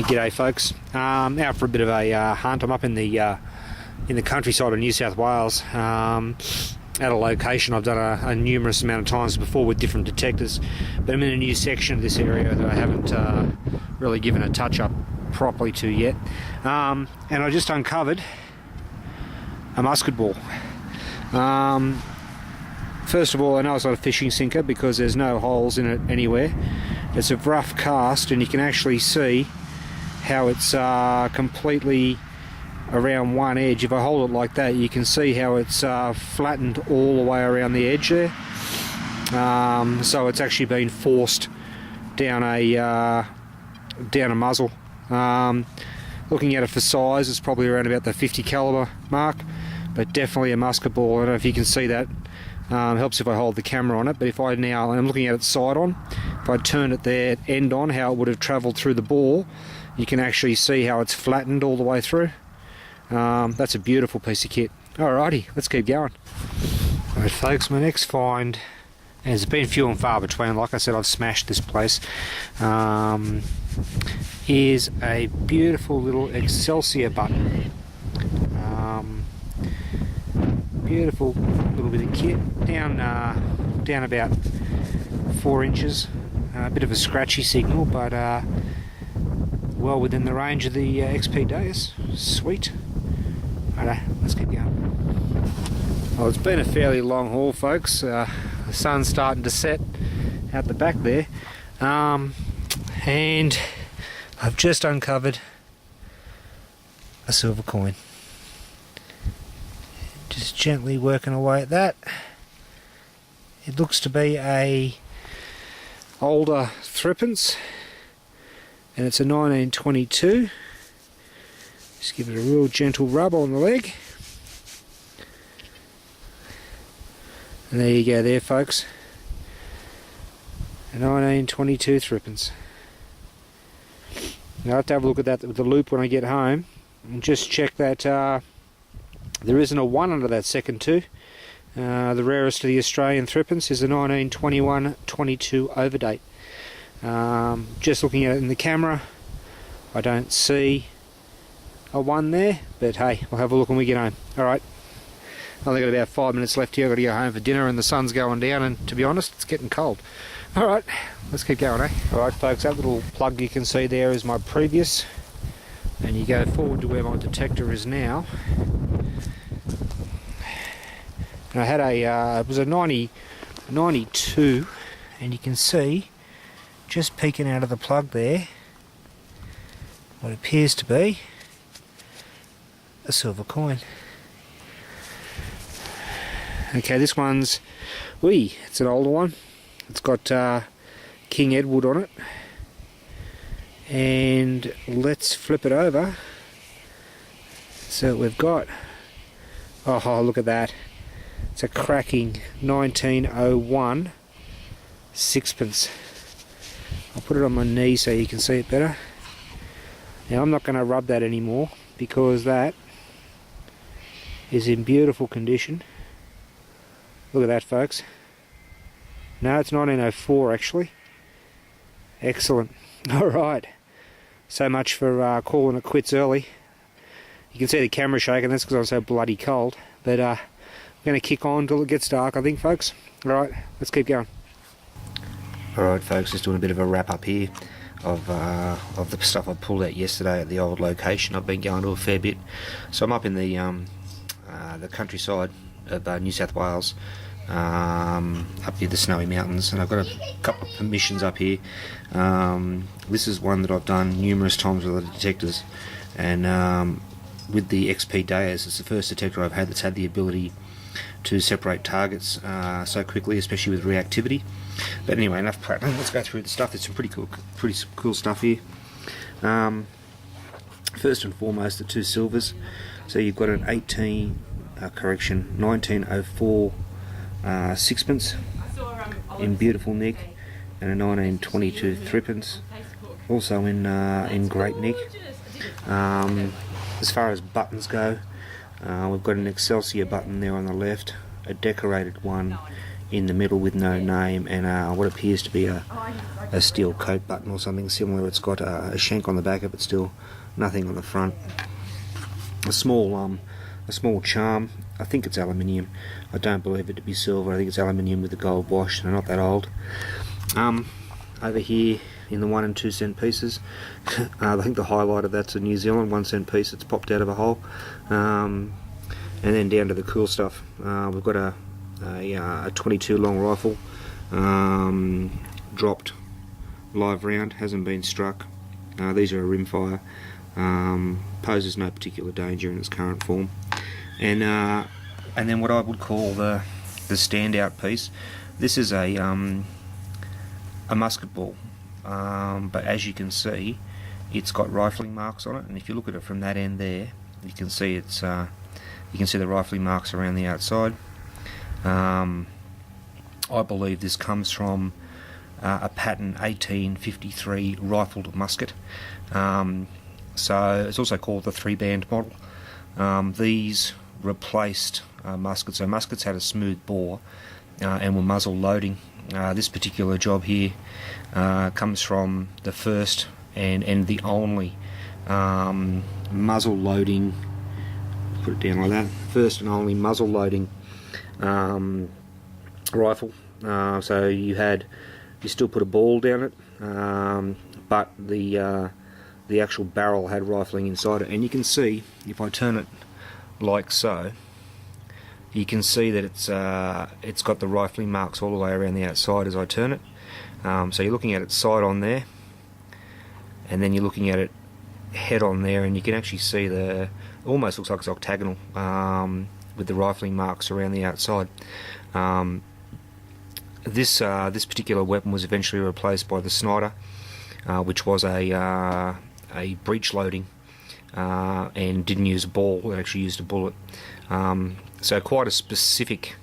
G'day folks, out for a bit of a hunt. I'm up in the countryside of New South Wales, at a location I've done a numerous amount of times before with different detectors, but I'm in a new section of this area that I haven't really given a touch up properly to yet, and I just uncovered a musket ball. First of all, I know it's not a fishing sinker because there's no holes in it anywhere. It's a rough cast and you can actually see how it's completely around one edge. If I hold it like that, you can see how it's flattened all the way around the edge there. So it's actually been forced down a muzzle. Looking at it for size, it's probably around about the 50 caliber mark, but definitely a musket ball. I don't know if you can see that. Helps if I hold the camera on it, but if I now, I'm looking at it side on, if I turn it there end on, how it would have travelled through the ball, you can actually see how it's flattened all the way through. That's a beautiful piece of kit. Alrighty, let's keep going. Alright folks, my next find, and it's been few and far between, like I said, I've smashed this place, is a beautiful little Excelsior button. Beautiful little bit of kit, down about 4 inches, a bit of a scratchy signal, but well within the range of the XP Deus. Sweet. Alright, let's keep going. Well, it's been a fairly long haul folks. The sun's starting to set out the back there, and I've just uncovered a silver coin. Just gently working away at that. It looks to be a older threepence, and it's a 1922. Just give it a real gentle rub on the leg, and there you go there folks, a 1922 threepence. Now I have to have a look at that with the loop when I get home and just check that there isn't a 1 under that second 2. The rarest of the Australian threepence is a 1921-22 overdate. Just looking at it in the camera, I don't see a 1 there, but hey, we'll have a look when we get home. Alright, I've only got about 5 minutes left here. I've got to go home for dinner and the sun's going down, and to be honest, it's getting cold. Alright, let's keep going, eh? Alright folks, that little plug you can see there is my previous, and you go forward to where my detector is now. And I had it was a 92, and you can see just peeking out of the plug there what appears to be a silver coin. Okay, this one's, it's an older one. It's got King Edward on it, and let's flip it over. So we've got, oh look at that. It's a cracking 1901 sixpence. I'll put it on my knee so you can see it better. Now I'm not going to rub that anymore because that is in beautiful condition. Look at that folks. No, it's 1904 actually. Excellent. Alright. So much for calling it quits early. You can see the camera shaking, that's because I'm so bloody cold. But I'm going to kick on till it gets dark, I think, folks. Alright, let's keep going. Alright, folks, just doing a bit of a wrap up here of the stuff I pulled out yesterday at the old location. I've been going to a fair bit. So I'm up in the countryside of New South Wales, up near the Snowy Mountains, and I've got a couple of permissions up here. This is one that I've done numerous times with the detectors, and with the XP Deus, it's the first detector I've had that's had the ability to separate targets so quickly, especially with reactivity. But anyway, enough prattling. Let's go through the stuff. There's some pretty cool stuff here. First and foremost, the 2 silvers. So you've got an 1904 sixpence in beautiful nick, and a 1922 threepence, also in great nick. As far as buttons go, we've got an Excelsior button there on the left, a decorated one in the middle with no name, and what appears to be a steel coat button or something similar. It's got a shank on the back of it still, nothing on the front. A small charm. I think it's aluminium. I don't believe it to be silver. I think it's aluminium with the gold wash. They're not that old. Over here in the 1 and 2 cent pieces, I think the highlight of that's a New Zealand 1 cent piece. It's popped out of a hole. And then down to the cool stuff. We've got a 22 long rifle, dropped live round, hasn't been struck. These are a rimfire. Poses no particular danger in its current form. And then what I would call the standout piece. This is a musket ball, but as you can see, it's got rifling marks on it. And if you look at it from that end there, you can see it's you can see the rifling marks around the outside. I believe this comes from a pattern 1853 rifled musket. So it's also called the 3-band model. These replaced muskets. So muskets had a smooth bore and were muzzle loading. This particular job here comes from the first and the only muzzle loading, put it down like that, first and only muzzle loading rifle. So you still put a ball down it, but the actual barrel had rifling inside it. And you can see, if I turn it like so, you can see that it's got the rifling marks all the way around the outside as I turn it. So you're looking at it side on there, and then you're looking at it head on there, and you can actually see almost looks like it's octagonal, with the rifling marks around the outside. This particular weapon was eventually replaced by the Snider, which was a breech loading, and didn't use a ball. It actually used a bullet. So quite a specific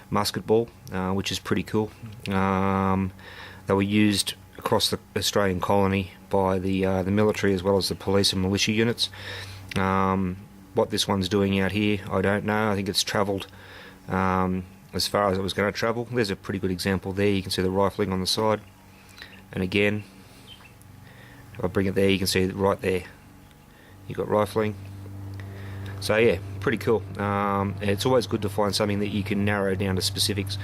musket ball, which is pretty cool. They were used across the Australian colony by the military as well as the police and militia units. What this one's doing out here, I don't know. I think it's travelled as far as it was going to travel. There's a pretty good example there. You can see the rifling on the side, and again, if I bring it there, you can see it right there. You've got rifling. So yeah, pretty cool. It's always good to find something that you can narrow down to specifics.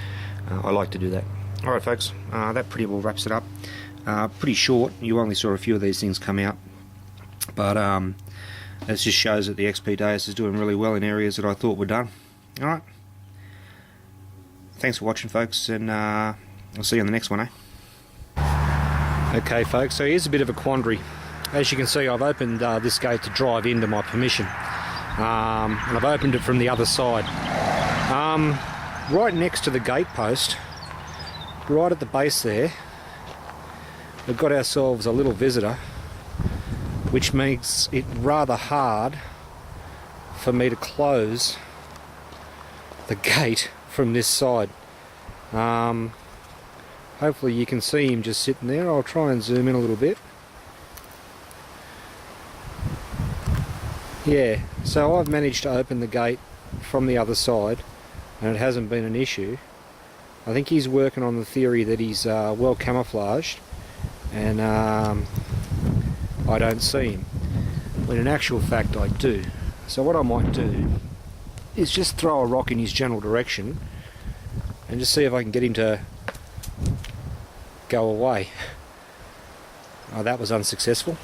I like to do that. Alright folks, that pretty well wraps it up. Pretty short. You only saw a few of these things come out, but it just shows that the XP Deus is doing really well in areas that I thought were done. Alright, thanks for watching folks, and I'll see you on the next one, Okay folks, so here's a bit of a quandary. As you can see, I've opened this gate to drive into my permission, and I've opened it from the other side. Right next to the gate post, right at the base there, we've got ourselves a little visitor, which makes it rather hard for me to close the gate from this side. Hopefully you can see him just sitting there. I'll try and zoom in a little bit. Yeah, so I've managed to open the gate from the other side, and it hasn't been an issue. I think he's working on the theory that he's well camouflaged, and I don't see him, when in actual fact I do. So what I might do is just throw a rock in his general direction and just see if I can get him to go away. Oh, that was unsuccessful.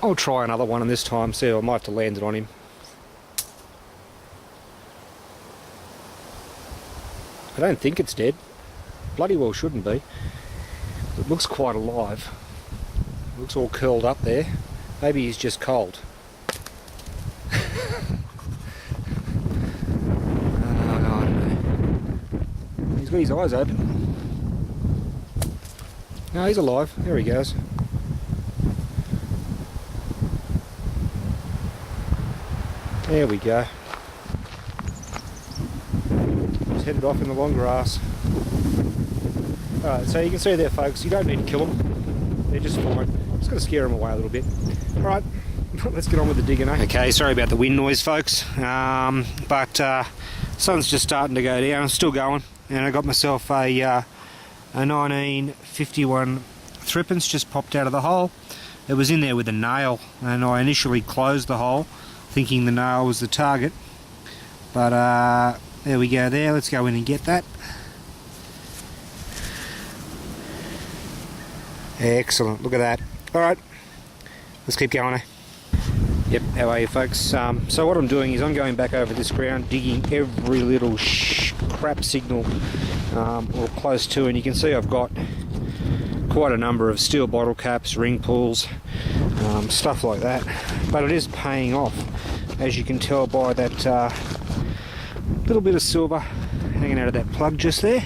I'll try another one, and this time see if I might have to land it on him. I don't think it's dead. Bloody well shouldn't be. It looks quite alive. It looks all curled up there. Maybe he's just cold. I don't know. He's got his eyes open. No, he's alive. There he goes. There we go. Just headed off in the long grass. Alright, so you can see there folks, you don't need to kill them. They're just fine. Just got to scare them away a little bit. Alright, let's get on with the digging, eh? Okay, sorry about the wind noise, folks. But sun's just starting to go down. I'm still going, and I got myself a 1951 threepence just popped out of the hole. It was in there with a nail, and I initially closed the hole thinking the nail was the target, but there we go there. Let's go in and get that. Excellent, look at that. Alright, let's keep going, eh? Yep, how are you, folks? So what I'm doing is I'm going back over this ground, digging every little crap signal or close to, and you can see I've got quite a number of steel bottle caps, ring pulls, stuff like that. But it is paying off, as you can tell by that little bit of silver hanging out of that plug just there.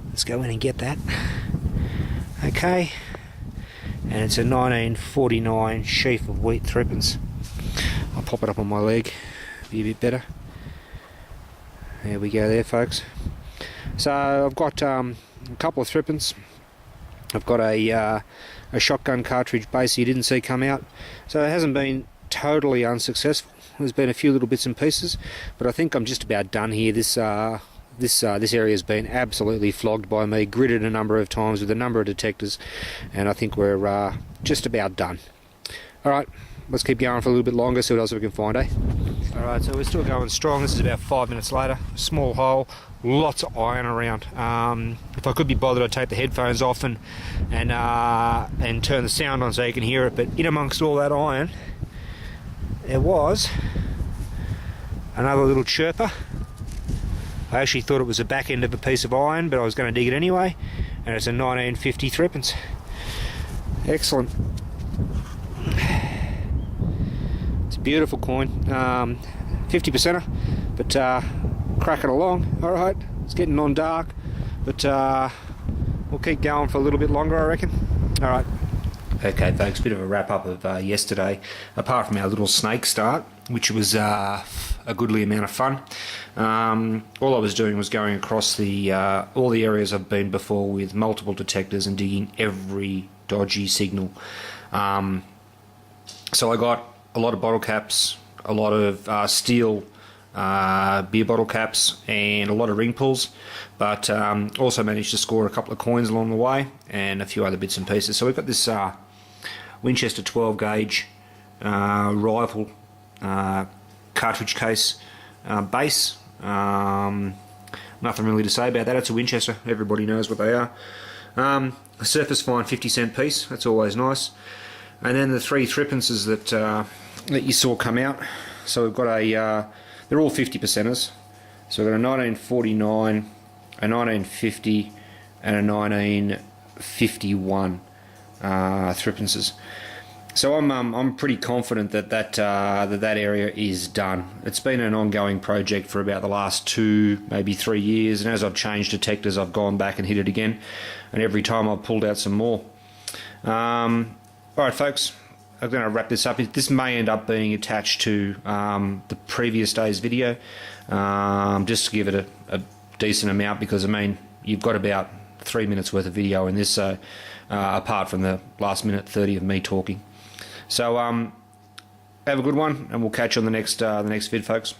Let's go in and get that. Okay, and it's a 1949 sheaf of wheat threepence. I'll pop it up on my leg, be a bit better. There we go there, folks. So I've got a couple of threepence. I've got a shotgun cartridge base you didn't see come out, so it hasn't been totally unsuccessful. There's been a few little bits and pieces, but I think I'm just about done here. This area has been absolutely flogged by me, gridded a number of times with a number of detectors, and I think we're just about done. Alright, let's keep going for a little bit longer, see what else we can find, eh? Alright, so we're still going strong. This is about 5 minutes later. Small hole, lots of iron around. If I could be bothered, I'd take the headphones off and turn the sound on so you can hear it, but in amongst all that iron, there was another little chirper. I actually thought it was the back end of a piece of iron, but I was going to dig it anyway, and it's a 1950 threepence. Excellent. It's a beautiful coin. 50%er, but cracking along. Alright, it's getting on dark, but we'll keep going for a little bit longer, I reckon. Alright. Okay, folks, bit of a wrap up of yesterday. Apart from our little snake start, which was a goodly amount of fun, all I was doing was going across the all the areas I've been before with multiple detectors and digging every dodgy signal. So I got a lot of bottle caps, a lot of steel beer bottle caps, and a lot of ring pulls, but also managed to score a couple of coins along the way and a few other bits and pieces. So we've got this Winchester 12 gauge rifle cartridge case base. Nothing really to say about that. It's a Winchester, everybody knows what they are. A surface fine 50-cent piece, that's always nice. And then the three threepences that you saw come out. So we've got they're all 50%ers. So we've got a 1949, a 1950, and a 1951 threepences. So I'm pretty confident that area is done. It's been an ongoing project for about the last 2, maybe 3 years, and as I've changed detectors, I've gone back and hit it again, and every time I've pulled out some more. Alright, folks, I'm going to wrap this up. This may end up being attached to the previous day's video, just to give it a decent amount, because I mean, you've got about 3 minutes worth of video in this, apart from the last minute 30 of me talking. So have a good one, and we'll catch you on the next vid, folks.